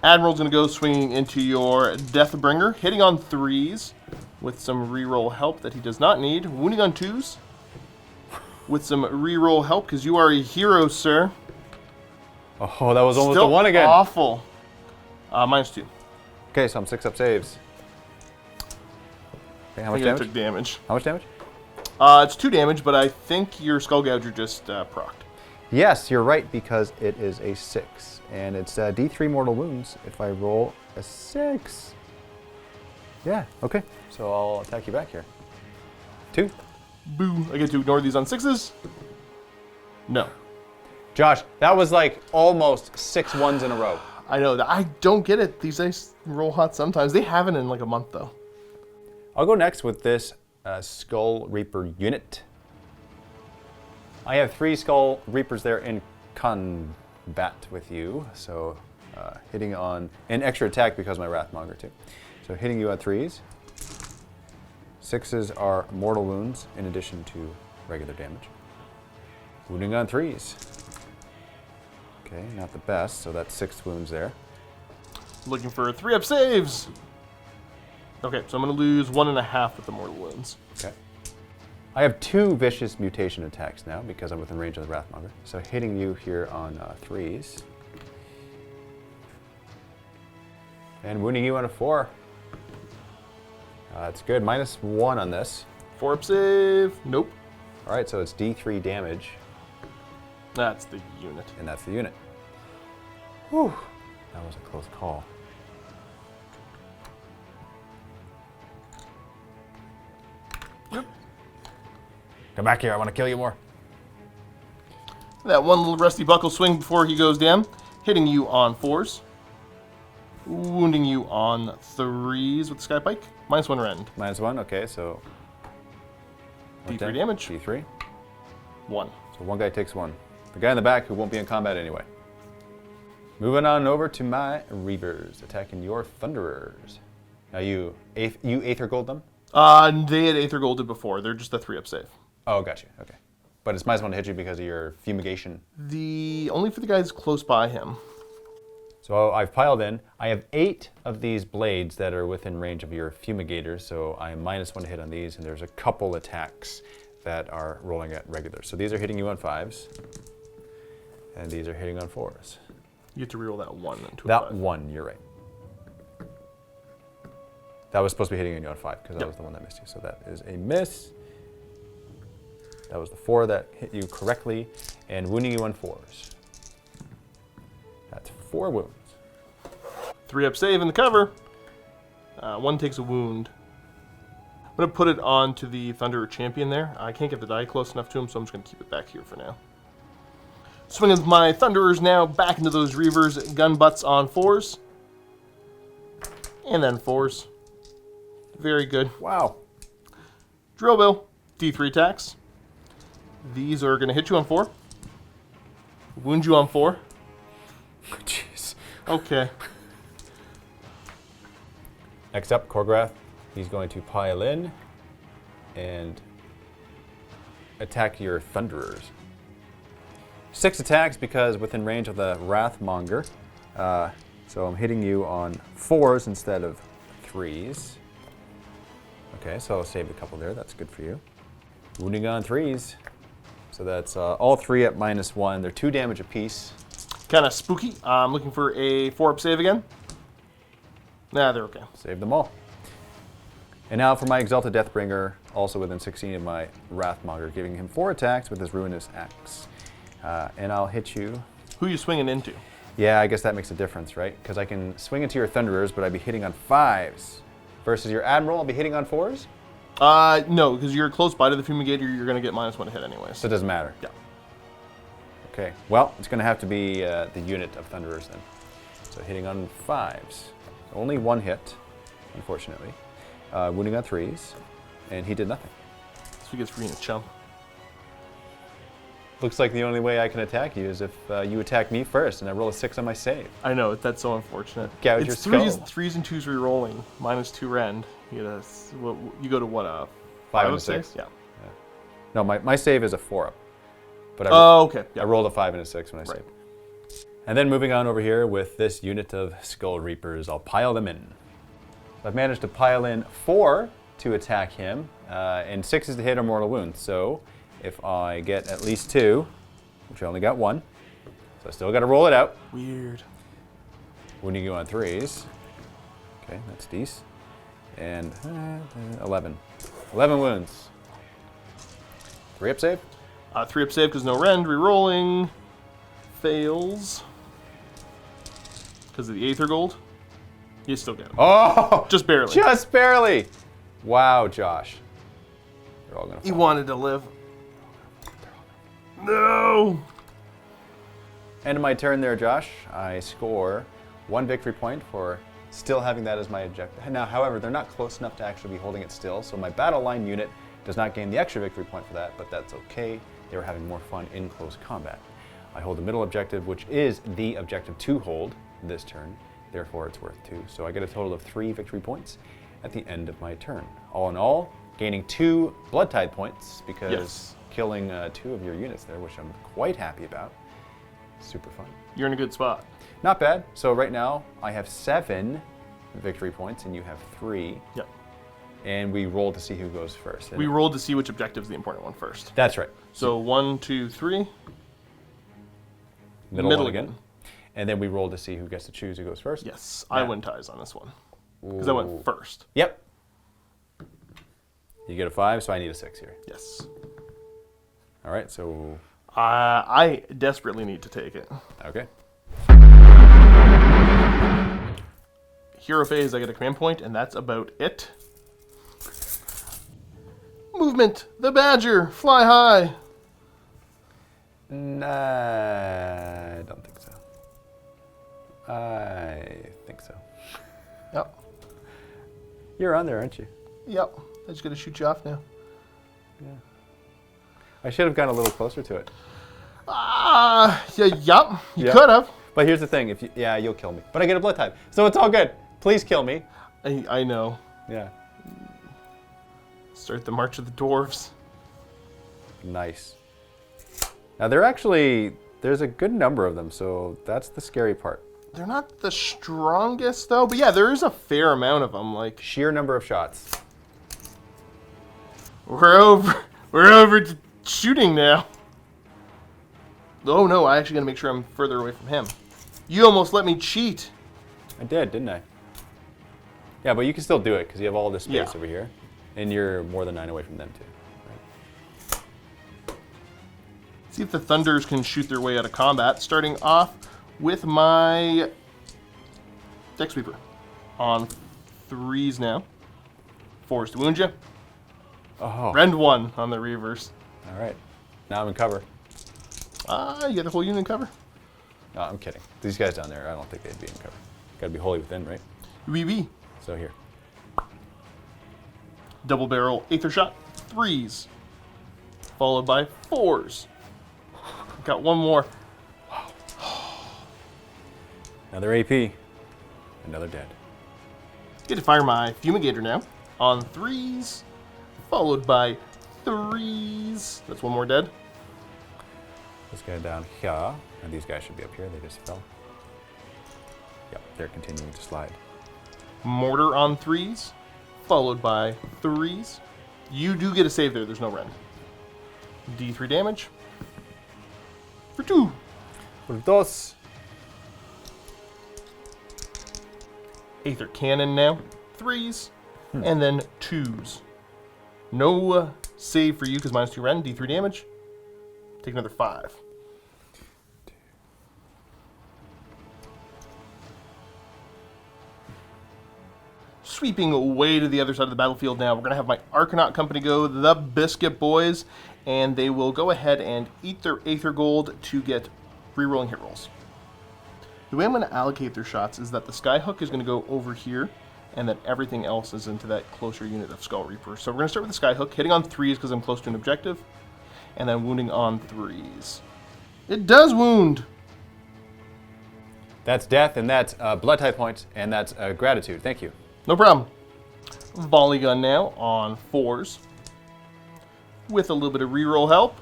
Admiral's going to go swinging into your Deathbringer, hitting on 3s with some reroll help that he does not need. Wounding on 2s with some reroll help because you are a hero, sir. Oh, that was almost Still a 1 again. awful. -2. Okay, so I'm 6-up saves. Okay, how I much think I damage? took damage. How much damage? It's 2 damage, but I think your Skull Gouger just procced. Yes, you're right, because it is a 6. And it's D3 mortal wounds if I roll a 6. Yeah, okay. So I'll attack you back here. 2. Boo. I get to ignore these on 6s? No. Josh, that was like almost 6 1s in a row. I know that. I don't get it. These dice roll hot sometimes. They haven't in like a month, though. I'll go next with this Skull Reaper unit. I have 3 Skull Reapers there in combat with you, so hitting on an extra attack because of my Wrathmonger too. So hitting you on 3s. 6s are mortal wounds in addition to regular damage. Wounding on 3s. Okay, not the best, so that's 6 wounds there. Looking for 3-up saves. Okay, so I'm going to lose 1.5 with the mortal wounds. Okay. I have 2 vicious mutation attacks now because I'm within range of the Wrathmonger. So hitting you here on 3s. And wounding you on a 4. That's good. -1 on this. 4-up save. Nope. All right, so it's D3 damage, That's the unit. and that's the unit. Whew. That was a close call. Come back here. I want to kill you more. That one little Rusty Buckle swing before he goes down. Hitting you on 4s. Wounding you on 3s with the Sky Pike. -1 rend. -1. Okay, so D3 damage. D3. 1. So one guy takes 1. The guy in the back who won't be in combat anyway. Moving on over to my Reavers, attacking your Thunderers. Now you Aether Gold them? They had Aether Golded before. They're just a 3-up save. Oh, gotcha. Okay. But it's -1 to hit you because of your fumigation. Only for the guys close by him. So I've piled in. I have 8 of these blades that are within range of your fumigators, so I am -1 to hit on these, and there's a couple attacks that are rolling at regular. So these are hitting you on 5s, and these are hitting on 4s. You get to reroll that 1 into a That 5. 1, you're right. That was supposed to be hitting you on 5 because that was the one that missed you. So that is a miss. That was the 4 that hit you correctly, and wounding you on 4s. That's 4 wounds. 3-up save in the cover. 1 takes a wound. I'm going to put it on to the Thunderer Champion there. I can't get the die close enough to him, so I'm just going to keep it back here for now. Swing of my Thunderers now back into those Reavers. Gun butts on 4s. And then 4s. Very good. Wow. Drill Bill. D3 attacks. These are going to hit you on 4. Wound you on 4. Jeez. Okay. Next up, Korgrath. He's going to pile in and attack your Thunderers. 6 attacks because within range of the Wrathmonger. So I'm hitting you on 4s instead of 3s. Okay, so I'll save a couple there. That's good for you. Wounding on 3s. So that's all 3 at -1. They're 2 damage apiece. Kind of spooky. I'm looking for a 4-up save again. Nah, they're okay. Save them all. And now for my Exalted Deathbringer, also within 16 of my Wrathmonger, giving him 4 attacks with his Ruinous Axe. And I'll hit you. Who are you swinging into? Yeah, I guess that makes a difference, right? Because I can swing into your Thunderers, but I'd be hitting on 5s. Versus your Admiral, I'll be hitting on 4s? No, because you're close by to the Fumigator, you're going to get -1 to hit anyways. So it doesn't matter. Yeah. Okay, well, it's going to have to be the unit of Thunderers then. So hitting on 5s. Only 1 hit, unfortunately. Wounding on 3s, and he did nothing. So he gets free in a chump. Looks like the only way I can attack you is if you attack me first and I roll a 6 on my save. I know, that's so unfortunate. Gouge your It's skull. 3s and 2s re-rolling, -2 rend. You go to what, 5 and a up save? 6? Yeah. No, my save is a 4-up. But Oh, okay. I rolled a 5 and a 6 when I saved. And then moving on over here with this unit of Skull Reapers, I'll pile them in. I've managed to pile in 4 to attack him, and 6 is to hit or mortal wound. So if I get at least 2, which I only got 1, so I still got to roll it out. Weird. Wounding you on 3s. Okay, that's decent. And 11. 11 wounds. 3-up save. 3-up save because no rend. Re-rolling. Fails. Because of the Aether Gold. You still get it. Oh! Just barely. Just barely! Wow, Josh. They're all gonna He fall. wanted to live. No! End of my turn there, Josh. I score 1 victory point for still having that as my objective. Now, however, they're not close enough to actually be holding it still, so my battle line unit does not gain the extra victory point for that, but that's okay. They were having more fun in close combat. I hold the middle objective, which is the objective to hold this turn. Therefore, it's worth 2. So I get a total of 3 victory points at the end of my turn. All in all, gaining 2 Blood Tide points because killing 2 of your units there, which I'm quite happy about. Super fun. You're in a good spot. Not bad. So right now, I have 7 victory points and you have 3. Yep. And we roll to see who goes first. We rolled to see which objective is the important one first. That's right. So 1, 2, 3. Middle Middle one again. again. And then we roll to see who gets to choose who goes first. Yes, I win ties on this one. Because I went first. Yep. You get a 5, so I need a 6 here. Yes. All right, so... I desperately need to take it. Okay. Hero phase, I get a command point, and that's about it. Movement, the badger, fly high. Nah, I don't think so. I think so. Yep. You're on there, aren't you? Yep. I just gotta shoot you off now. Yeah. I should have gone a little closer to it. Yep. You Yep. could have. But here's the thing, if you, yeah, you'll kill me. But I get a blood type, so it's all good. Please kill me. I know. Yeah. Start the March of the Dwarves. Nice. Now there's a good number of them, so that's the scary part. They're not the strongest though, but yeah, there is a fair amount of them. Like Sheer number of shots. we're over to shooting now. Oh no, I actually gotta make sure I'm further away from him. You almost let me cheat. I did, didn't I? Yeah, but you can still do it because you have all this space Yeah. over here. And you're more than 9 away from them, too. Right. See if the Thunders can shoot their way out of combat. Starting off with my Deck Sweeper. On 3s now. 4s to wound you. Oh. Rend 1 on the reverse. All right. Now I'm in cover. You got the whole unit in cover. No, I'm kidding. These guys down there, I don't think they'd be in cover. Gotta be wholly within, right? Oui. So here. Double barrel Aether Shot. 3s. Followed by 4s. Got one more. Another AP. Another dead. Get to fire my Fumigator now. On 3s. Followed by 3s. That's one more dead. This guy down here. And these guys should be up here. They just fell. Yep, they're continuing to slide. Mortar on 3s. Followed by 3s. You do get a save there. There's no rend. D3 damage. For 2. For dos. Aether Cannon now. 3s. And then 2s. No save for you because -2 rend. D3 damage. Take another 5. Sweeping away to the other side of the battlefield now, we're going to have my Arcanaut Company go, the Biscuit Boys, and they will go ahead and eat their Aether Gold to get rerolling hit rolls. The way I'm going to allocate their shots is that the Skyhook is going to go over here, and then everything else is into that closer unit of Skull Reaper. So we're going to start with the Skyhook, hitting on 3s because I'm close to an objective, and then wounding on 3s. It does wound! That's death, and that's blood type points, and that's gratitude. Thank you. No problem. Volley gun now on 4s. With a little bit of reroll help.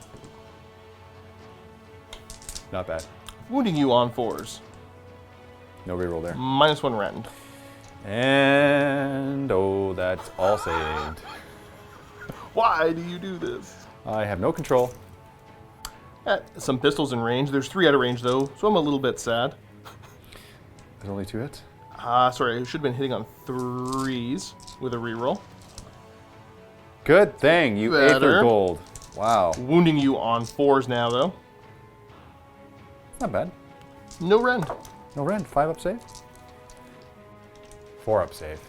Not bad. Wounding you on 4s. No reroll there. -1 rend. And oh, that's all saved. Why do you do this? I have no control. Some pistols in range. There's 3 out of range though, so I'm a little bit sad. There's only 2 hits. Sorry, I should have been hitting on 3s with a reroll. Good thing you Better. Aether Gold. Wow. Wounding you on 4s now though. Not bad. No rend. No rend. 5 up save. 4 up save.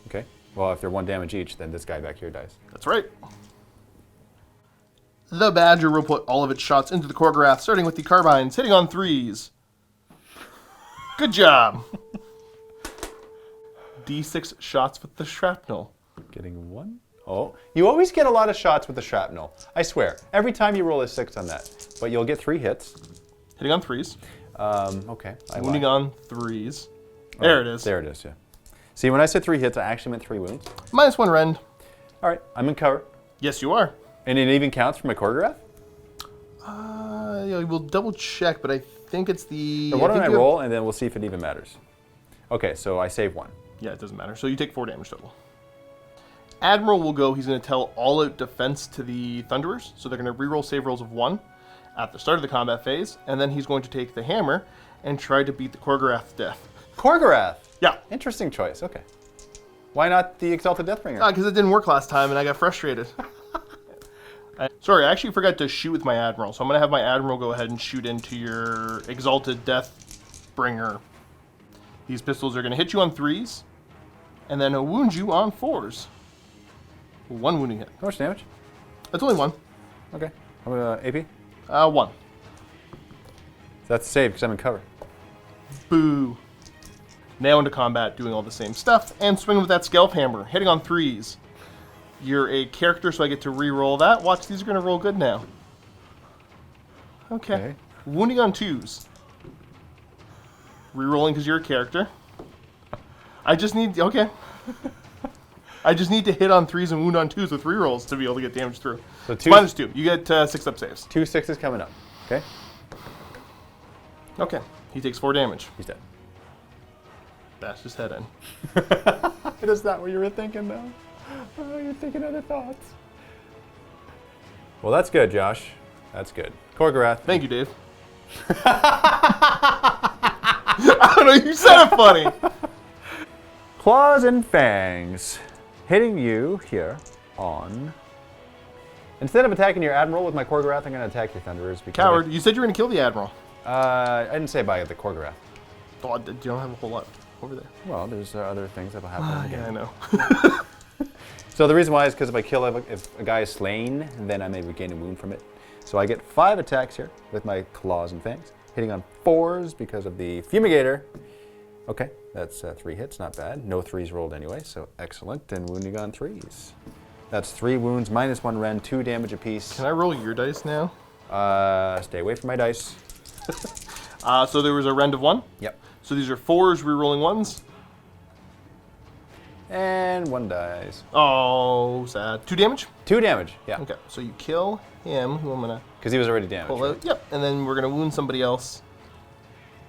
Okay. Well, if they're 1 damage each, then this guy back here dies. That's right. The Badger will put all of its shots into the Korgorath, starting with the carbines, hitting on 3s. Good job. D6 shots with the shrapnel. Getting 1. Oh, you always get a lot of shots with the shrapnel. I swear. Every time you roll a 6 on that. But you'll get 3 hits. Hitting on 3s. Okay. Wounding on 3s. There it is. There it is, yeah. See, when I said 3 hits, I actually meant 3 wounds. -1 rend. All right, I'm in cover. Yes, you are. And it even counts for my Korgorath? Yeah, we'll double check, but I think it's the... So why don't I think you have- roll, and then we'll see if it even matters. Okay, so I save 1. Yeah, it doesn't matter. So you take 4 damage total. Admiral will go. He's going to tell all-out defense to the Thunderers. So they're going to reroll save rolls of 1 at the start of the combat phase. And then he's going to take the hammer and try to beat the Korgorath to death. Korgorath! Yeah. Interesting choice, okay. Why not the Exalted Deathbringer? Because it didn't work last time and I got frustrated. Sorry, I actually forgot to shoot with my Admiral. So I'm going to have my Admiral go ahead and shoot into your Exalted Deathbringer. These pistols are going to hit you on 3s and then wound you on 4s. 1 wounding hit. How much damage? That's only 1. Okay. How about AP? 1. So that's a save because I'm in cover. Boo. Now into combat, doing all the same stuff, and swinging with that Scalp Hammer, hitting on 3s. You're a character, so I get to re-roll that. Watch, these are going to roll good now. Okay. Wounding on 2s. Re-rolling because you're a character. I just need... Okay. I just need to hit on 3s and wound on 2s with re-rolls to be able to get damage through. So It's -2. You get 6 up saves. 2 6s coming up. Okay? Okay. He takes 4 damage. He's dead. Bash his head in. Is that what you were thinking, though? Oh, you're thinking other thoughts. Well, that's good, Josh. That's good. Korgorath. Thank you, Dave. I don't know. You said it funny. Claws and fangs. Hitting you here on... Instead of attacking your Admiral with my Korgorath, I'm going to attack your Thunderers. Because Coward, you said you were going to kill the Admiral. I didn't say by the Korgorath. Oh, you don't have a whole lot over there. Well, there's other things that will happen in the game. Yeah, I know. So the reason why is because if a guy is slain, then I may regain a wound from it. So I get 5 attacks here with my claws and fangs, hitting on 4s because of the fumigator. Okay, that's 3 hits, not bad. No 3s rolled anyway, so excellent. And wounding on 3s. That's 3 wounds, -1 rend, 2 damage apiece. Can I roll your dice now? Stay away from my dice. So there was a rend of 1. Yep. So these are 4s, re-rolling 1s. And 1 dies. Oh, sad. 2 damage? 2 damage, yeah. Okay, so you kill him, who I'm going to Because he was already damaged. pull out. Yep, and then we're going to wound somebody else,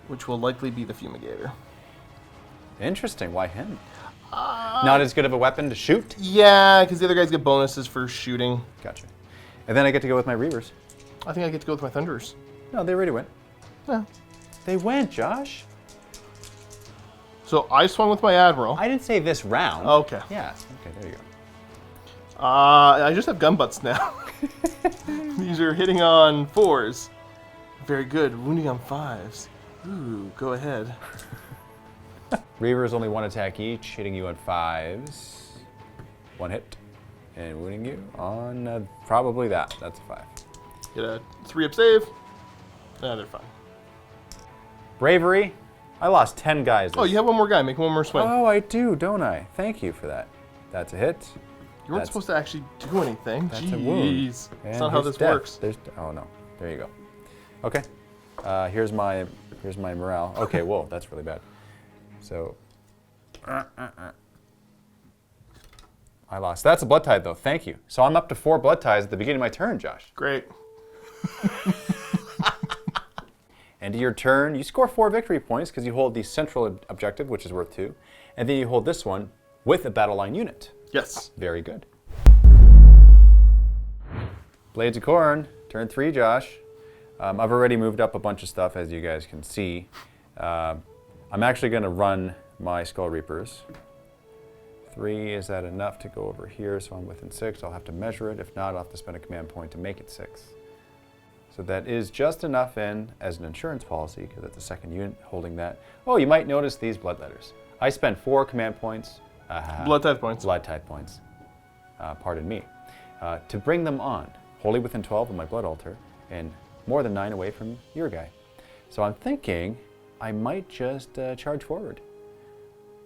which will likely be the fumigator. Interesting, why him? Not as good of a weapon to shoot? Yeah, because the other guys get bonuses for shooting. Gotcha. And then I get to go with my Reavers. I think I get to go with my Thunderers. No, they already went. Yeah. They went, Josh. So I swung with my Admiral. I didn't say this round. Okay. Yeah, okay, there you go. I just have gun butts now. These are hitting on 4s. Very good. Wounding on 5s. Ooh, go ahead. Reavers only 1 attack each, hitting you on 5s. 1 hit. And wounding you on probably that. That's a 5. Get a 3-up save. Yeah, they're fine. Bravery. I lost 10 guys. Oh, you have one more guy. Make one more swing. Oh, I do, don't I? Thank you for that. That's a hit. You weren't supposed to actually do anything. That's Jeez. a wound. That's not how this works. Oh no, there you go. Okay, here's my morale. Okay, whoa, that's really bad. So, I lost. That's a blood tide though. Thank you. So I'm up to 4 blood ties at the beginning of my turn, Josh. Great. End of your turn, you score 4 victory points because you hold the central objective, which is worth 2, and then you hold this one with a battle line unit. Yes. Very good. Blades of Khorne, turn 3, Josh. I've already moved up a bunch of stuff, as you guys can see. I'm actually going to run my Skull Reapers. 3, is that enough to go over here? So I'm within 6. I'll have to measure it. If not, I'll have to spend a command point to make it 6. So that is just enough in as an insurance policy, because that's the second unit holding that. Oh, you might notice these blood letters. I spent 4 command points. Blood tithe points. Blood tithe points. Pardon me. To bring them on, wholly within 12 of my blood altar, and more than 9 away from your guy. So I'm thinking I might just charge forward.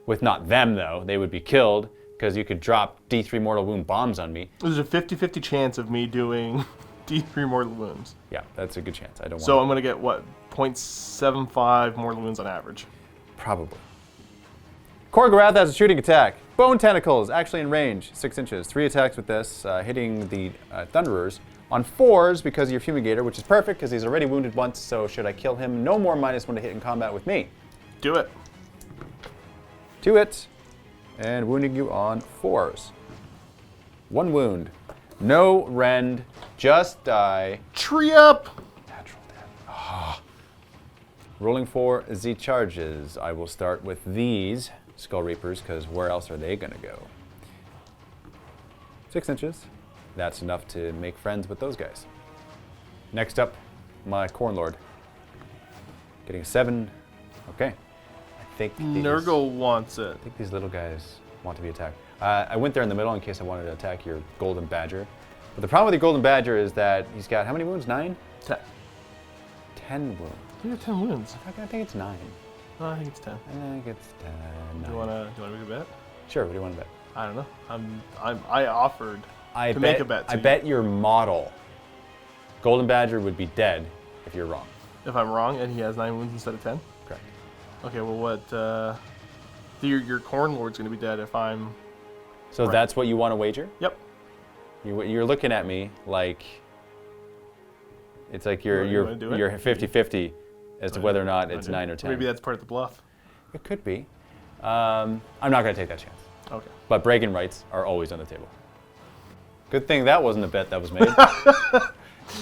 With not them, though. They would be killed, because you could drop D3 mortal wound bombs on me. There's a 50-50 chance of me doing D3 mortal wounds. Yeah, that's a good chance. I don't want. So I'm going to get, what, 0.75 mortal wounds on average? Probably. Korgorath has a shooting attack. Bone Tentacles, actually in range, 6 inches. 3 attacks with this, hitting the Thunderers on 4s because of your Fumigator, which is perfect because he's already wounded once, so should I kill him, no more -1 to hit in combat with me. Do it. 2 hits, and wounding you on 4s. 1 wound. No rend, just die. Tree up! Natural death. Ah. Rolling for the charges. I will start with these Skull Reapers, because where else are they going to go? 6 inches. That's enough to make friends with those guys. Next up, my Khorne Lord. Getting a 7. Okay. I think Nurgle wants it. I think these little guys want to be attacked. I went there in the middle in case I wanted to attack your Golden Badger. But the problem with your Golden Badger is that he's got how many wounds? 9? 10. 10 wounds. You got 10 wounds. I think it's 9. No, I think it's 10. I think it's 10. Do you wanna make a bet? Sure. What do you want to bet? I don't know. I offered to make a bet. I bet your model, Golden Badger, would be dead if you're wrong. If I'm wrong and he has 9 wounds instead of 10? Correct. Okay, well what, your Khorne Lord's gonna be dead if I'm... So right. that's what you want to wager? Yep. You're looking at me like, it's like you're 50-50 as to whether or not it's 9 or 10. Maybe that's part of the bluff. It could be. I'm not going to take that chance. Okay. But bragging rights are always on the table. Good thing that wasn't a bet that was made.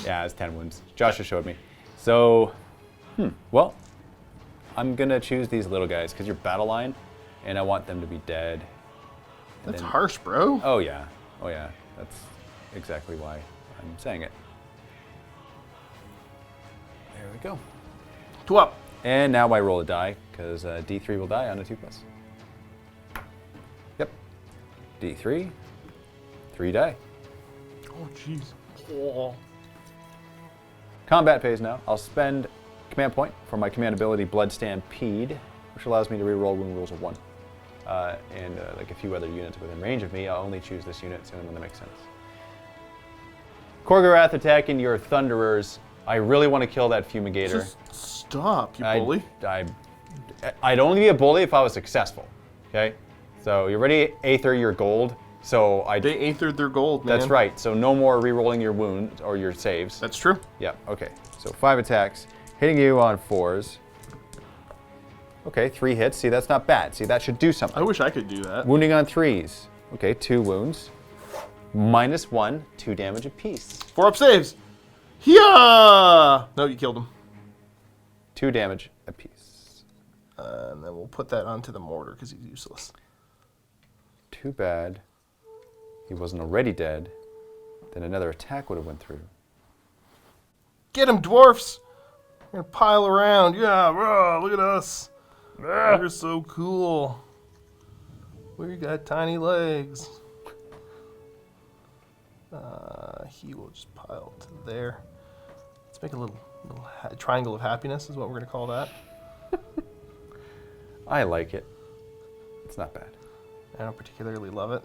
Yeah, it's 10 wounds. Josh just showed me. So, well, I'm gonna choose these little guys because you're battle line, and I want them to be dead. And That's then- harsh, bro. Oh yeah, oh yeah. That's exactly why I'm saying it. There we go. 2 up. And now I roll a die because D3 will die on a 2+. Yep. D3. 3 die. Oh, jeez. Oh. Combat phase now. I'll spend command point for my command ability Blood Stampede, which allows me to reroll wound rolls of 1. And like a few other units within range of me, I'll only choose this unit, so when that makes sense. Korgorath attacking your Thunderers. I really want to kill that Fumigator. Just stop, you bully. I'd only be a bully if I was successful. Okay? So you already Aether your gold. So They aethered their gold, man. That's right. So no more re-rolling your wounds or your saves. That's true. Yeah, okay. So 5 attacks, hitting you on 4s. Okay, 3 hits. See, that's not bad. See, that should do something. I wish I could do that. Wounding on 3s. Okay, 2 wounds. -1, 2 damage apiece. 4 up saves. Yeah. No, you killed him. 2 damage apiece. And then we'll put that onto the mortar because he's useless. Too bad he wasn't already dead. Then another attack would have went through. Get him, dwarfs. We're gonna pile around. Yeah, bro, look at us. We're so cool. We got tiny legs. He will just pile to there. Let's make a little triangle of happiness is what we're gonna call that. I like it. It's not bad. I don't particularly love it.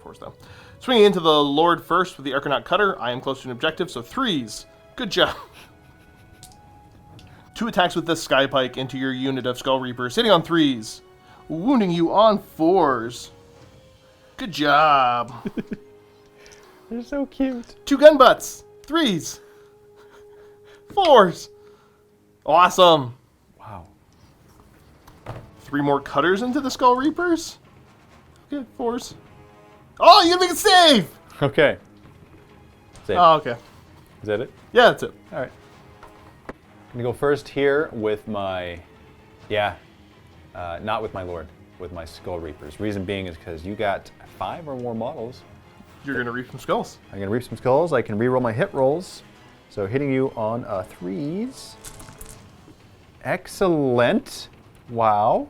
Force down. Swinging into the Lord first with the Archanaut Cutter. I am close to an objective, so 3s. Good job. 2 attacks with the Sky Pike into your unit of Skull Reapers, hitting on 3s, wounding you on 4s. Good job. They're so cute. 2 gun butts, 3s, 4s. Awesome. Wow. 3 more cutters into the Skull Reapers. Okay, 4s. Oh, you gotta make it save! Okay. Save. Oh, okay. Is that it? Yeah, that's it. All right. I'm gonna go first here with my, not with my Lord, with my Skull Reapers. Reason being is because you got 5 or more models. You're gonna reap some skulls. I'm gonna reap some skulls. I can re-roll my hit rolls. So hitting you on 3s. Excellent. Wow.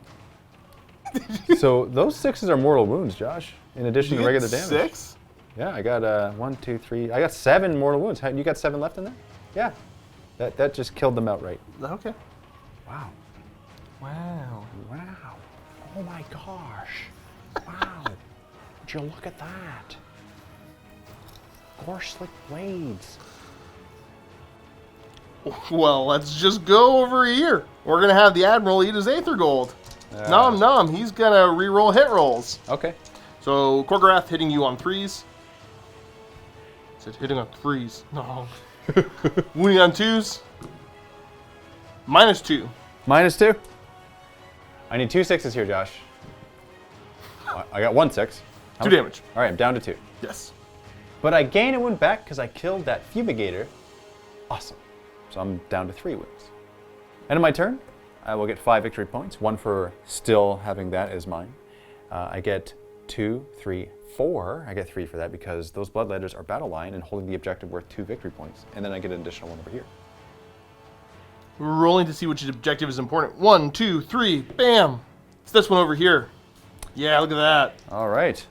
So those 6s are mortal wounds, Josh. In addition to regular damage. 6? Yeah, I got 1, 2, 3. I got 7 mortal wounds. You got 7 left in there? Yeah. That just killed them outright. Okay. Wow. Wow. Wow. Oh my gosh. Wow. Would you look at that? Gore slick blades. Well, let's just go over here. We're gonna have the Admiral eat his Aether Gold. Nom nom, he's gonna re-roll hit rolls. Okay. So, Korgorath hitting you on 3s. I said hitting on 3s. No. Wounding on 2s. -2. -2. I need 2 6s here, Josh. I got 1 6. 2 damage. All right, I'm down to 2. Yes. But I gain a wound back because I killed that Fumigator. Awesome. So I'm down to 3 wounds. End of my turn, I will get 5 victory points. 1 for still having that as mine. I get 2, 3, 4. I get 3 for that because those Bloodletters are battle line and holding the objective worth 2 victory points. And then I get an additional 1 over here. We're rolling to see which objective is important. 1, 2, 3. Bam! It's this one over here. Yeah, look at that. All right.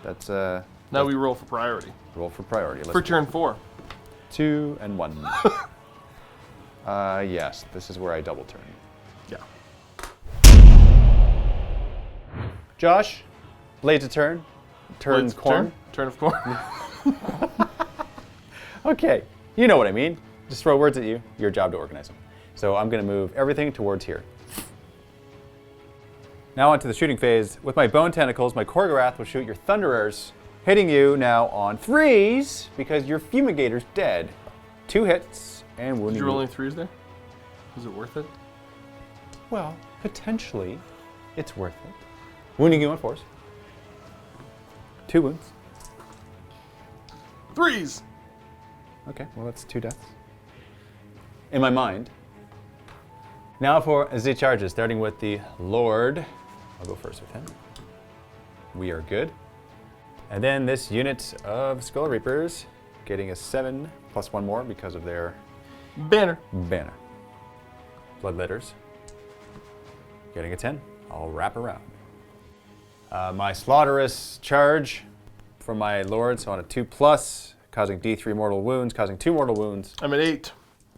That's Now we roll for priority. roll for priority. Let's For do turn 4. 2 and 1. Yes, this is where I double turn. Yeah. Josh, blades a turn. Turn Blades, corn. Turn of corn. Okay, you know what I mean. Just throw words at you. Your job to organize them. So I'm going to move everything towards here. Now onto the shooting phase. With my bone tentacles, my Korgorath will shoot your Thunderers, hitting you now on 3s because your Fumigator's dead. 2 hits and Did wounding you roll any 3s there? Was it worth it? Well, potentially, it's worth it. Wounding you on 4s. 2 wounds. 3s! Okay, well that's 2 deaths. In my mind, Now for the charges, starting with the Lord. I'll go first with him. We are good. And then this unit of Skull Reapers getting a 7 plus 1 more because of their Banner. Bloodletters getting a 10. I'll wrap around. My Slaughterous charge from my Lord, so on a 2 plus, causing D3 mortal wounds, causing 2 mortal wounds. I'm at 8.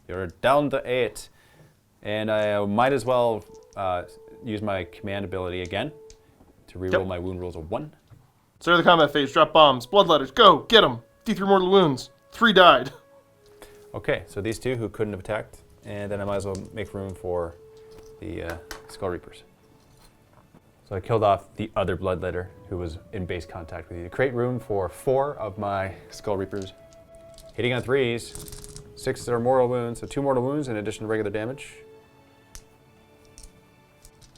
You're down to 8. And I might as well use my command ability again to reroll my wound rolls of 1. Start the combat phase. Drop bombs. Bloodletters. Go. Get them. D3 mortal wounds. 3 died. Okay, so these 2 who couldn't have attacked, and then I might as well make room for the Skull Reapers. So I killed off the other Bloodletter who was in base contact with you. To create room for 4 of my Skull Reapers. Hitting on 3s. 6 are mortal wounds, so 2 mortal wounds in addition to regular damage.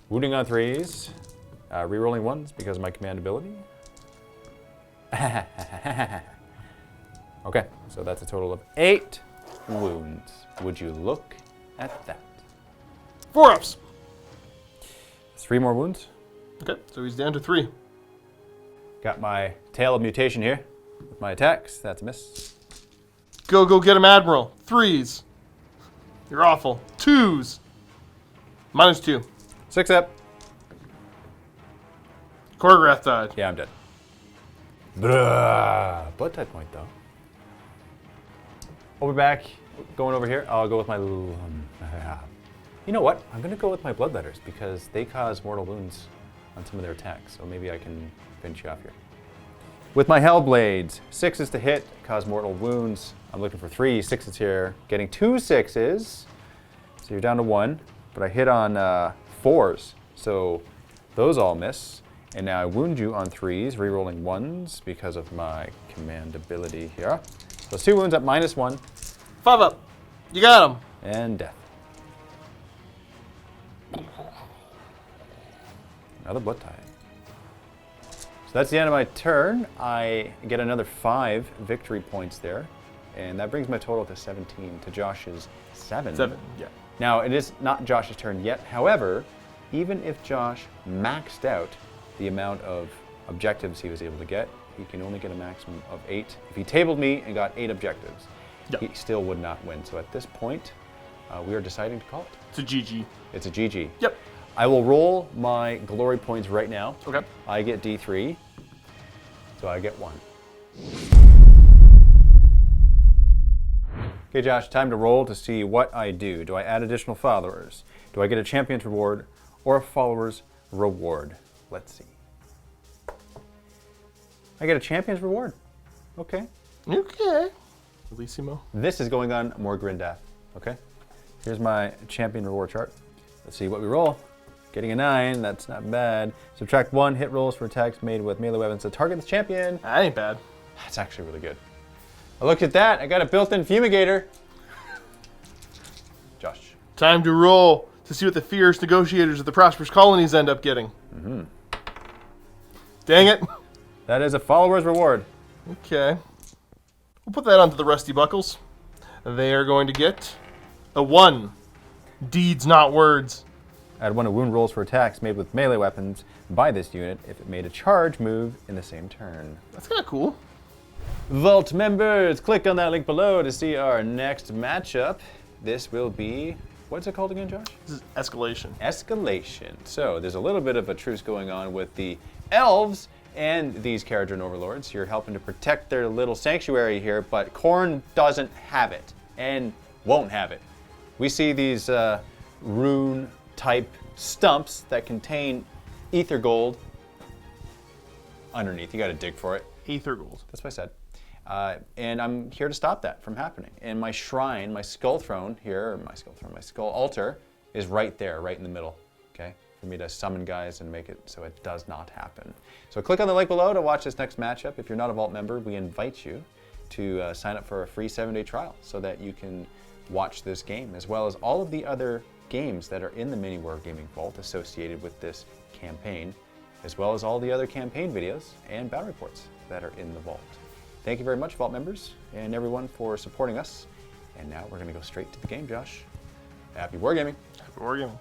Wounding on 3s. Rerolling 1s because of my command ability. Okay, so that's a total of 8 wounds. Would you look at that? 4 ups. 3 more wounds. Okay, so he's down to 3. Got my Tail of Mutation here with my attacks. That's a miss. Go get him, Admiral. 3s. You're awful. 2s. -2. 6 up. Choreograph died. Yeah, I'm dead. Blood type point though. Over back, going over here. I'll go with my. You know what? I'm gonna go with my Bloodletters because they cause mortal wounds on some of their attacks. So maybe I can finish you off here. With my Hellblades, 6s to hit, cause mortal wounds. I'm looking for 3 6s here, getting 2 6s. So you're down to 1, but I hit on 4s, so those all miss. And now I wound you on 3s, rerolling 1s because of my command ability here. So it's 2 wounds at -1. 5 up. You got him. And death. Another blood tide. So that's the end of my turn. I get another 5 victory points there. And that brings my total to 17, to Josh's 7. 7, yeah. Now, it is not Josh's turn yet. However, even if Josh maxed out the amount of objectives he was able to get, he can only get a maximum of 8. If he tabled me and got 8 objectives, he still would not win. So at this point, we are deciding to call it. It's a GG. It's a GG. Yep. I will roll my glory points right now. Okay. I get D3, so I get 1. Okay, Josh, time to roll to see what I do. Do I add additional followers? Do I get a champion's reward or a follower's reward? Let's see. I get a champion's reward. Okay. Okay. Bellissimo. This is going on more Grindath. Okay. Here's my champion reward chart. Let's see what we roll. Getting a 9, that's not bad. Subtract 1 hit rolls for attacks made with melee weapons to target the champion. That ain't bad. That's actually really good. I looked at that, I got a built-in fumigator. Josh. Time to roll to see what the fierce negotiators of the prosperous colonies end up getting. Mm-hmm. Dang it. That is a follower's reward. Okay. We'll put that onto the Rusty Buckles. They are going to get a 1. Deeds, not words. Add 1 to wound rolls for attacks made with melee weapons by this unit if it made a charge move in the same turn. That's kind of cool. Vault members, click on that link below to see our next matchup. This will be, what's it called again, Josh? This is Escalation. Escalation. So there's a little bit of a truce going on with the elves and these Kharadron Overlords. You're helping to protect their little sanctuary here, but Khorne doesn't have it and won't have it. We see these rune-type stumps that contain ether gold underneath. You got to dig for it. Aether gold. That's what I said. And I'm here to stop that from happening. And my shrine, my skull throne here, or my skull altar is right there, right in the middle, okay? For me to summon guys and make it so it does not happen. So click on the link below to watch this next matchup. If you're not a Vault member, we invite you to sign up for a free 7-day trial so that you can watch this game, as well as all of the other games that are in the MiniWarGaming Vault associated with this campaign, as well as all the other campaign videos and battle reports that are in the Vault. Thank you very much, Vault members, and everyone for supporting us. And now we're going to go straight to the game, Josh. Happy wargaming. Happy wargaming.